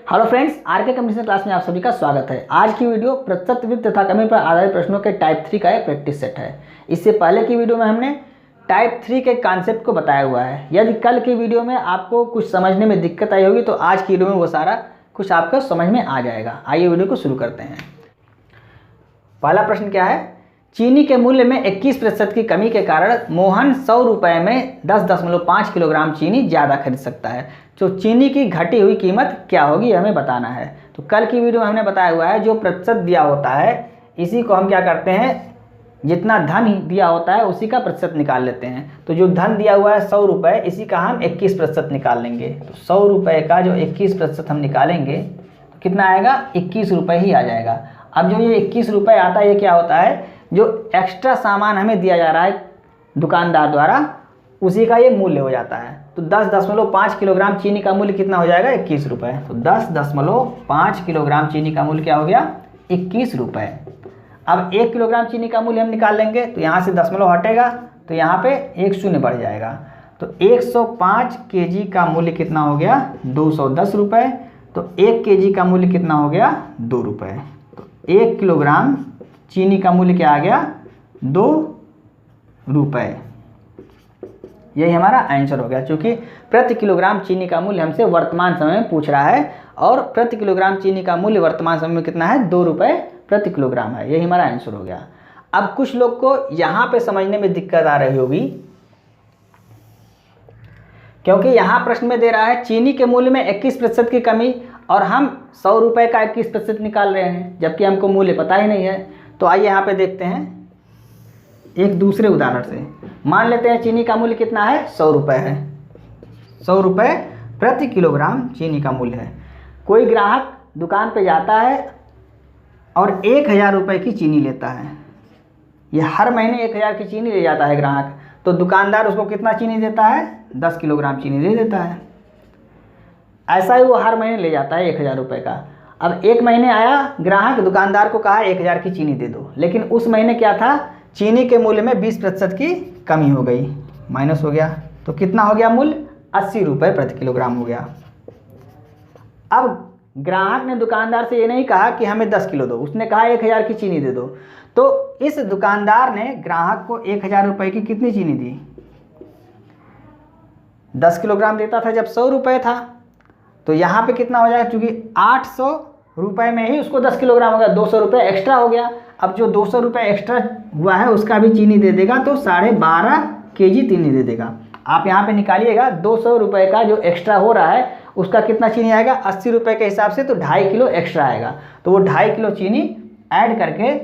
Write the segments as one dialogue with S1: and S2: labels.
S1: Hello friends, RK competition class में आप सभी का स्वागत है। आज की वीडियो प्रतिशत वृत्त तथा कमी पर आधारित प्रश्नों के टाइप 3 का एक प्रैक्टिस सेट है। इससे पहले की वीडियो में हमने टाइप 3 के कॉन्सेप्ट को बताया हुआ है। यदि कल की वीडियो में आपको कुछ समझने में दिक्कत आई होगी तो आज की वीडियो में वो सारा कुछ आपको समझ में आ जाएगा। आइए वीडियो को शुरू करते हैं। पहला प्रश्न क्या है? चीनी के मूल्य में 21% की कमी के कारण मोहन 100 रुपये में 10.5 किलोग्राम चीनी ज़्यादा खरीद सकता है। तो चीनी की घटी हुई कीमत क्या होगी हमें बताना है। तो कल की वीडियो में हमने बताया हुआ है जो प्रतिशत दिया होता है इसी को हम क्या करते हैं, जितना धन दिया होता है उसी का प्रतिशत निकाल लेते हैं। तो जो धन दिया हुआ है 100 रुपये, इसी का हम 21% निकाल लेंगे। तो 100 रुपये का जो 21% हम निकालेंगे तो कितना आएगा? 21 रुपये ही आ जाएगा। अब जो ये 21 रुपये आता है ये क्या होता है? जो एक्स्ट्रा सामान हमें दिया जा रहा है दुकानदार द्वारा उसी का ये मूल्य हो जाता है। तो 10.5 किलोग्राम चीनी का मूल्य कितना हो जाएगा? 21 रुपये। तो 10.5 किलोग्राम चीनी का मूल्य क्या हो गया? 21 रुपये। अब 1 किलोग्राम चीनी का मूल्य हम निकाल लेंगे तो यहाँ से दशमलव हटेगा तो यहाँ पे 1 शून्य बढ़ जाएगा। तो 105 केजी का मूल्य कितना हो गया? 210 रुपये। तो 1 केजी का मूल्य कितना हो गया? 2 रुपये। तो 1 किलोग्राम चीनी का मूल्य क्या आ गया? 2 रुपये। यही हमारा आंसर हो गया। क्योंकि प्रति किलोग्राम चीनी का मूल्य हमसे वर्तमान समय में पूछ रहा है और प्रति किलोग्राम चीनी का मूल्य वर्तमान समय में कितना है? 2 रुपये प्रति किलोग्राम है। यही हमारा आंसर हो गया। अब कुछ लोग को यहाँ पे समझने में दिक्कत आ रही होगी क्योंकि यहाँ प्रश्न में दे रहा है चीनी के मूल्य में 21% की कमी और हम 100 रुपये का 21% निकाल रहे हैं जबकि हमको मूल्य पता ही नहीं है। तो आइए यहाँ पे देखते हैं एक दूसरे उदाहरण से। मान लेते हैं चीनी का मूल्य कितना है? 100 रुपये है। 100 रुपये प्रति किलोग्राम चीनी का मूल्य है। कोई ग्राहक दुकान पे जाता है और 1000 रुपये की चीनी लेता है। ये हर महीने 1000 की चीनी ले जाता है ग्राहक। तो दुकानदार उसको कितना चीनी देता है? 10 किलोग्राम चीनी दे देता है। ऐसा ही वो हर महीने ले जाता है 1000 रुपये का। अब एक महीने आया, ग्राहक दुकानदार को कहा 1000 की चीनी दे दो, लेकिन उस महीने क्या था? चीनी के मूल्य में 20% की कमी हो गई, माइनस हो गया। तो कितना हो गया मूल्य? 80 रुपये प्रति किलोग्राम हो गया। अब ग्राहक ने दुकानदार से ये नहीं कहा कि हमें 10 किलो दो, उसने कहा 1000 की चीनी दे दो। तो इस दुकानदार ने ग्राहक को 1000 रुपये की कितनी चीनी दी? 10 किलोग्राम देता था जब 100 रुपये था। तो यहाँ पे कितना हो जाएगा? चूँकि 800 रुपये में ही उसको 10 किलोग्राम हो गया, 200 रुपये एक्स्ट्रा हो गया। अब जो 200 रुपये एक्स्ट्रा हुआ है उसका भी चीनी दे देगा तो 12.5 केजी चीनी दे देगा। आप यहाँ पे निकालिएगा 200 रुपये का जो एक्स्ट्रा हो रहा है उसका कितना चीनी आएगा? 80 रुपये के हिसाब से तो 2.5 किलो एक्स्ट्रा आएगा। तो वो 2.5 किलो चीनी ऐड करके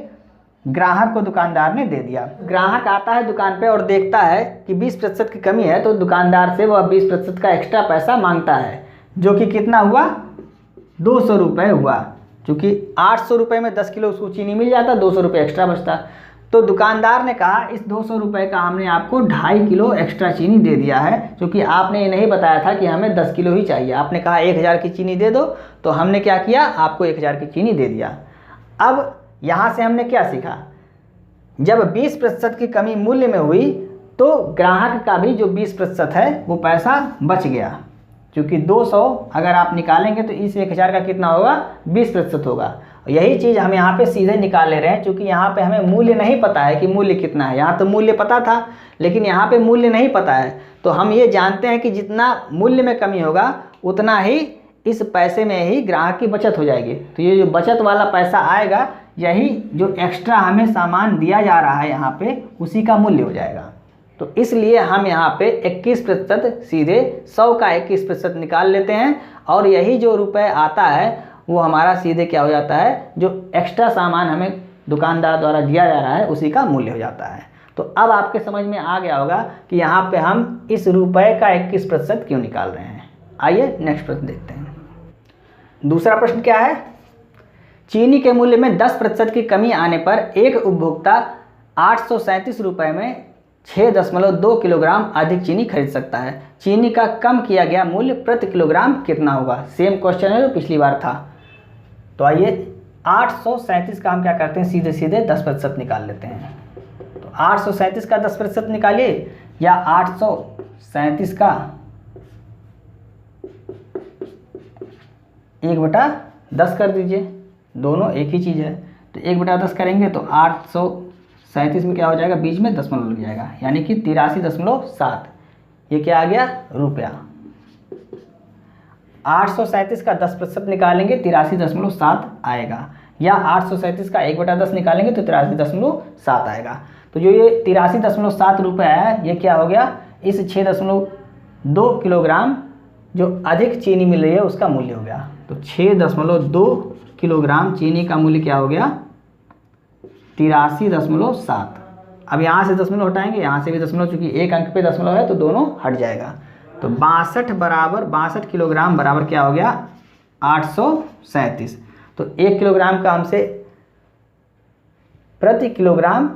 S1: ग्राहक को दुकानदार ने दे दिया। ग्राहक आता है दुकान पे और देखता है कि 20% की कमी है तो दुकानदार से वह 20% का एक्स्ट्रा पैसा मांगता है जो कि कितना हुआ? 200 रुपये हुआ। क्योंकि 800 रुपये में 10 किलो उसको चीनी मिल जाता, 200 रुपये एक्स्ट्रा बचता। तो दुकानदार ने कहा इस 200 रुपये का हमने आपको 2.5 किलो एक्स्ट्रा चीनी दे दिया है, क्योंकि आपने ये नहीं बताया था कि हमें 10 किलो ही चाहिए। आपने कहा 1000 की चीनी दे दो, तो हमने क्या किया? आपको 1000 की चीनी दे दिया। अब यहाँ से हमने क्या सीखा? जब 20% की कमी मूल्य में हुई तो ग्राहक का भी जो 20% है वो पैसा बच गया। क्योंकि 200 अगर आप निकालेंगे तो इस 1000 का कितना होगा? 20% होगा। यही चीज़ हम यहाँ पे सीधे निकाल ले रहे हैं क्योंकि यहाँ पे हमें मूल्य नहीं पता है कि मूल्य कितना है। यहाँ तो मूल्य पता था लेकिन यहाँ पे मूल्य नहीं पता है। तो हम ये जानते हैं कि जितना मूल्य में कमी होगा उतना ही इस पैसे में ही ग्राहक की बचत हो जाएगी। तो ये जो बचत वाला पैसा आएगा यही जो एक्स्ट्रा हमें सामान दिया जा रहा है यहाँ पे उसी का मूल्य हो जाएगा। तो इसलिए हम यहाँ पे 21% सीधे 100 का 21% निकाल लेते हैं और यही जो रुपए आता है वो हमारा सीधे क्या हो जाता है? जो एक्स्ट्रा सामान हमें दुकानदार द्वारा दिया जा रहा है उसी का मूल्य हो जाता है। तो अब आपके समझ में आ गया होगा कि यहाँ पे हम इस रुपए का 21% क्यों निकाल रहे हैं। आइए नेक्स्ट प्रश्न देखते हैं। दूसरा प्रश्न क्या है? चीनी के मूल्य में 10% की कमी आने पर एक उपभोक्ता 837 रुपये में 6.2 किलोग्राम अधिक चीनी खरीद सकता है। चीनी का कम किया गया मूल्य प्रति किलोग्राम कितना होगा? सेम क्वेश्चन है जो पिछली बार था। तो आइए 837 का हम क्या करते हैं? सीधे सीधे 10% निकाल लेते हैं। तो 837 का 10% निकालिए या 837 का 1/10 कर दीजिए, दोनों एक ही चीज़ है। तो 1/10 करेंगे तो 837 में क्या हो जाएगा, बीच में दशमलव लग जाएगा, यानी कि 83.7। ये क्या आ गया, रुपया। 837 का 10% निकालेंगे 83.7 आएगा, या 837 का 1/10 निकालेंगे तो 83.7 आएगा। तो जो ये 83.7 रुपये है, ये क्या हो गया, इस 6.2 किलोग्राम जो अधिक चीनी मिल रही है उसका मूल्य हो गया। तो 6.2 किलोग्राम चीनी का मूल्य क्या हो गया, 83.7। अब यहाँ से दशमलव हटाएंगे, यहाँ से भी दशमलव, चूँकि एक अंक पे दशमलव है तो दोनों हट जाएगा। तो 62 किलोग्राम बराबर क्या हो गया, 837। तो 1 किलोग्राम का हमसे प्रति किलोग्राम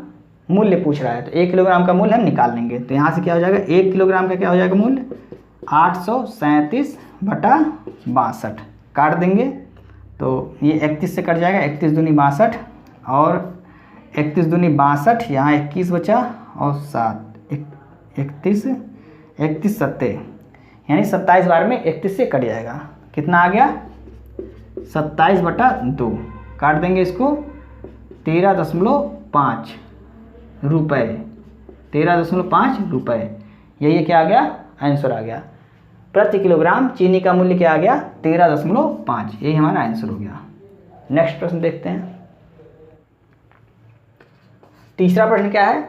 S1: मूल्य पूछ रहा है, तो 1 किलोग्राम का मूल्य हम निकाल लेंगे। तो यहाँ से क्या हो जाएगा, 1 किलोग्राम का क्या हो जाएगा मूल्य, 837/62 काट देंगे तो ये 31 से कट जाएगा, 31 दूनी 62 और 31 दूनी 62, यहाँ 21 बचा और 7, 31 सत्ते, यानी 27 बार में 31 से कट जाएगा। कितना आ गया, 27/2। काट देंगे इसको, 13.5 रुपये, 13.5 रुपये। यही क्या आ गया, आंसर आ गया। प्रति किलोग्राम चीनी का मूल्य क्या आ गया, 13.5। यही हमारा आंसर हो गया। नेक्स्ट प्रश्न देखते हैं। तीसरा प्रश्न क्या है,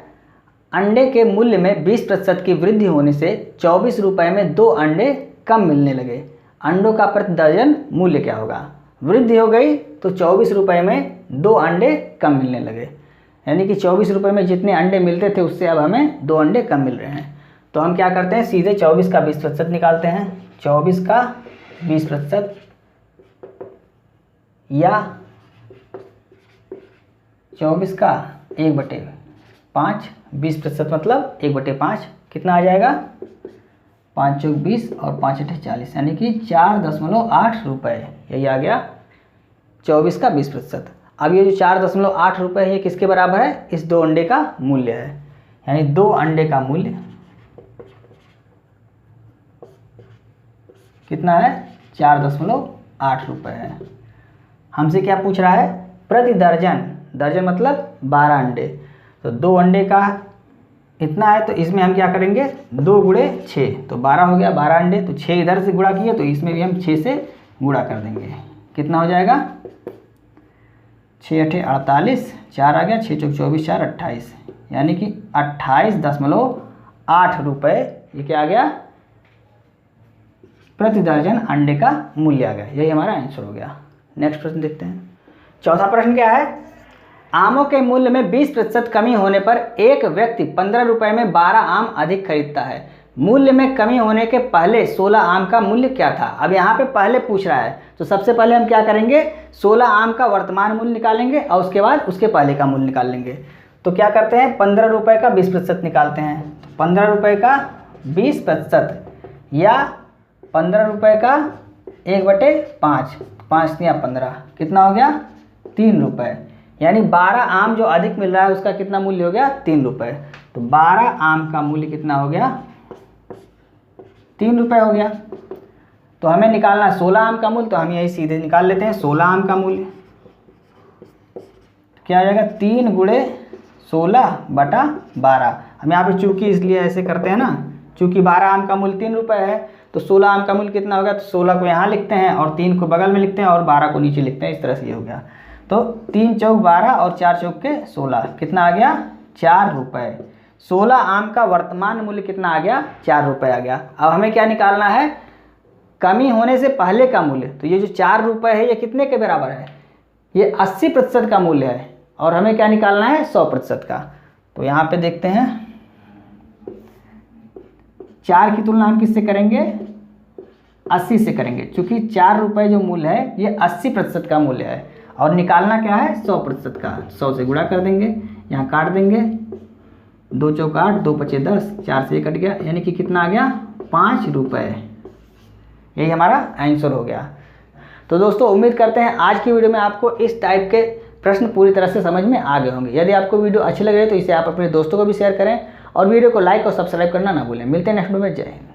S1: अंडे के मूल्य में 20% की वृद्धि होने से 24 रुपये में 2 अंडे कम मिलने लगे। अंडों का प्रति दर्जन मूल्य क्या होगा। वृद्धि हो गई तो 24 रुपये में 2 अंडे कम मिलने लगे, यानी कि 24 रुपये में जितने अंडे मिलते थे उससे अब हमें 2 अंडे कम मिल रहे हैं। तो हम क्या करते हैं, सीधे 24 का 20% निकालते हैं। 24 का 20% या 24 का 1/5, 20% मतलब 1/5 कितना आ जाएगा, 5 चौक 20 और 5 अठे 40, यानी कि 4.8 रुपये। यही आ गया 24 का 20%। अब ये जो 4.8 रुपये है ये किसके बराबर है, इस 2 अंडे का मूल्य है, यानी 2 अंडे का मूल्य कितना है, 4.8 रुपये है। हमसे क्या पूछ रहा है, प्रति दर्जन, दर्जन मतलब 12 अंडे। तो 2 अंडे का इतना है, तो इसमें हम क्या करेंगे, 2 गुणे 6, तो 12 हो गया, 12 अंडे। तो 6 इधर से गुणा किए तो इसमें भी हम 6 से गुणा कर देंगे। कितना हो जाएगा, 6 अठे 48, 4 आ गया, 6 चौक 24, 4 28, यानी कि 28.8 रुपये। ये क्या आ गया, प्रति दर्जन अंडे का मूल्य आ गया। यही हमारा आंसर हो गया। नेक्स्ट प्रश्न देखते हैं। चौथा प्रश्न क्या है, आमों के मूल्य में 20% कमी होने पर एक व्यक्ति 15 रुपये में 12 आम अधिक खरीदता है। मूल्य में कमी होने के पहले 16 आम का मूल्य क्या था। अब यहाँ पे पहले पूछ रहा है, तो सबसे पहले हम क्या करेंगे, 16 आम का वर्तमान मूल्य निकालेंगे और उसके बाद उसके पहले का मूल्य निकाल लेंगे। तो क्या करते हैं, 15 रुपये का 20% निकालते हैं। तो 15 रुपये का 20% या 15 रुपये का 1/5, 5 या 15, कितना हो गया, 3 रुपये। यानी 12 आम जो अधिक मिल रहा है उसका कितना मूल्य हो गया, 3 रुपये। तो 12 आम का मूल्य कितना हो गया, 3 रुपये हो गया। तो हमें निकालना 16 आम का मूल्य, तो हम यही सीधे निकाल लेते हैं। 16 आम का मूल्य क्या आ जाएगा, 3 गुणे 16/12। हम यहाँ पे चूँकि इसलिए ऐसे करते हैं ना, चूँकि 12 आम का मूल्य 3 रुपये है, तो 16 आम का मूल्य कितना होगा, तो 16 को यहाँ लिखते हैं और 3 को बगल में लिखते हैं और 12 को नीचे लिखते हैं। इस तरह से ये हो गया। तो 3 चौक 12 और 4 चौक के 16, कितना आ गया, 4 रुपये। 16 आम का वर्तमान मूल्य कितना आ गया, 4 रुपये आ गया। अब हमें क्या निकालना है, कमी होने से पहले का मूल्य। तो ये जो 4 रुपये है ये कितने के बराबर है, ये 80% का मूल्य है और हमें क्या निकालना है, 100% का। तो यहाँ पे देखते हैं, 4 की तुलना हम किससे करेंगे, 80 से करेंगे, क्योंकि 4 रुपये जो मूल्य है ये 80% का मूल्य है और निकालना क्या है, 100% का। 100 से गुणा कर देंगे, यहाँ काट देंगे, 2 चौक 8, 2 पचे 10, 4 से कट गया, यानी कि कितना आ गया, 5 रुपये। यही हमारा आंसर हो गया। तो दोस्तों उम्मीद करते हैं आज की वीडियो में आपको इस टाइप के प्रश्न पूरी तरह से समझ में आ गए होंगे। यदि आपको वीडियो अच्छी लग रही है तो इसे आप अपने दोस्तों को भी शेयर करें और वीडियो को लाइक और सब्सक्राइब करना ना भूलें। मिलते हैं नेक्स्ट वीडियो में। जय हिंद।